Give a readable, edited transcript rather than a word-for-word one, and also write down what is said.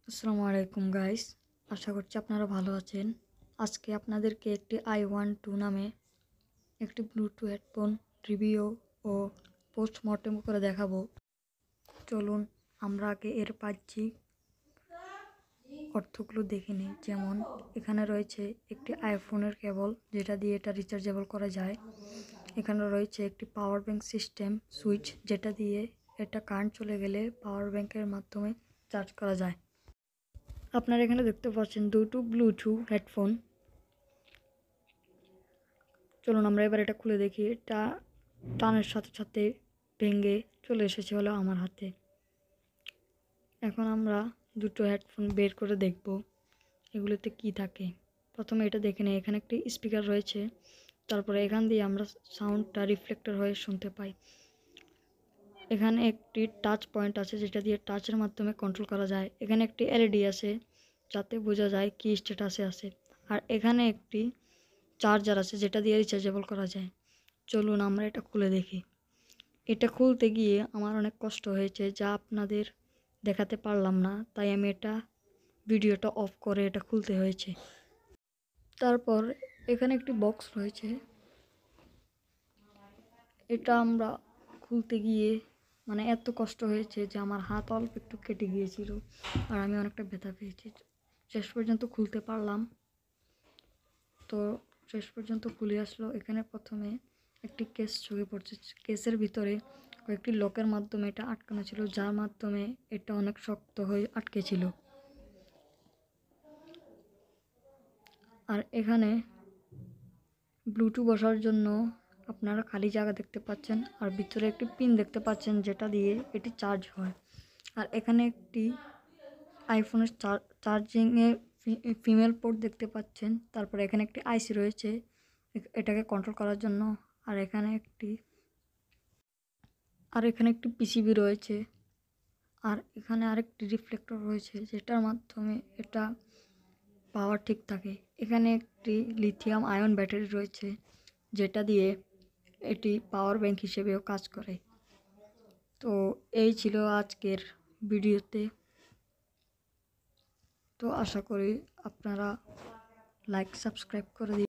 আসসালামু আলাইকুম গাইস, আশা করছি আপনারা ভালো আছেন। আজকে আপনাদেরকে একটি i12 নামে একটি ব্লুটুথ হেডফোন রিভিউ ও পোস্টমর্টেম করে দেখাবো। চলুন আমরা আগে এর বাহ্যিক অর্থগুলো দেখে নিই। যেমন এখানে রয়েছে একটি আইফোনের কেবল, যেটা দিয়ে এটা রিচার্জেবল করা যায়। এখানে রয়েছে একটি পাওয়ার ব্যাংক সিস্টেম সুইচ, যেটা দিয়ে এটা কারেন্ট চলে গেলে পাওয়ার ব্যাংকের মাধ্যমে চার্জ করা যায়। আপনারা এখানে দেখতে পাচ্ছেন দুটো ব্লুটুথ হেডফোন। চলুন আমরা এবার এটা খুলে দেখি। এটা টানের সাথে সাথে ভেঙে চলে এসেছে হলো আমার হাতে। এখন আমরা দুটো হেডফোন বের করে দেখব এগুলোতে কি থাকে। প্রথমে এটা দেখে নিই, এখানে একটি স্পিকার রয়েছে। তারপরে এখান দিয়ে আমরা সাউন্ডটা রিফ্লেক্টর হয়ে শুনতে পাই। এখানে একটি টাচ পয়েন্ট আছে, যেটা দিয়ে টাচের মাধ্যমে কন্ট্রোল করা যায়। এখানে একটি এলইডি আছে, যাতে বোঝা যায় কি স্ট্যাটাসে আছে। আর এখানে একটি চার্জার আছে, যেটা দিয়ে রিচার্জেবল করা যায়। চলুন আমরা এটা খুলে দেখি। এটা খুলতে গিয়ে আমার অনেক কষ্ট হয়েছে, যা আপনাদের দেখাতে পারলাম না, তাই আমি এটা ভিডিওটা অফ করে এটা খুলতে হয়েছে। তারপর এখানে একটি বক্স রয়েছে, এটা আমরা খুলতে গিয়ে এত কষ্ট হয়েছে যে আমার হাত অল্প একটু কেটে গিয়েছিল আর আমি অনেকটা ব্যথা পেয়েছি। শেষ পর্যন্ত খুলতে পারলাম। তো শেষ পর্যন্ত খুলে আসলো। এখানে প্রথমে একটি কেস চোখে পড়ছে। কেসের ভিতরে কয়েকটি লকের মাধ্যমে এটা আটকানো ছিল, যার মাধ্যমে এটা অনেক শক্ত হয়ে আটকে ছিল। আর এখানে ব্লুটুথ বসার জন্য আপনারা খালি জায়গা দেখতে পাচ্ছেন, আর ভিতরে একটি পিন দেখতে পাচ্ছেন, যেটা দিয়ে এটি চার্জ হয়। আর এখানে একটি আইফোনের চার্জিংয়ের ফিমেল পোর্ট দেখতে পাচ্ছেন। তারপরে এখানে একটি আইসি রয়েছে এটাকে কন্ট্রোল করার জন্য। আর এখানে একটি পিসিবি রয়েছে। আর এখানে আরেকটি রিফ্লেক্টর রয়েছে, যেটার মাধ্যমে এটা পাওয়ার ঠিক থাকে। এখানে একটি লিথিয়াম আয়ন ব্যাটারি রয়েছে, যেটা দিয়ে এটি পাওয়ার ব্যাংক হিসেবেও কাজ করে। তো এই ছিল আজকের ভিডিওতে। তো আশা করি আপনারা লাইক সাবস্ক্রাইব করে দিন।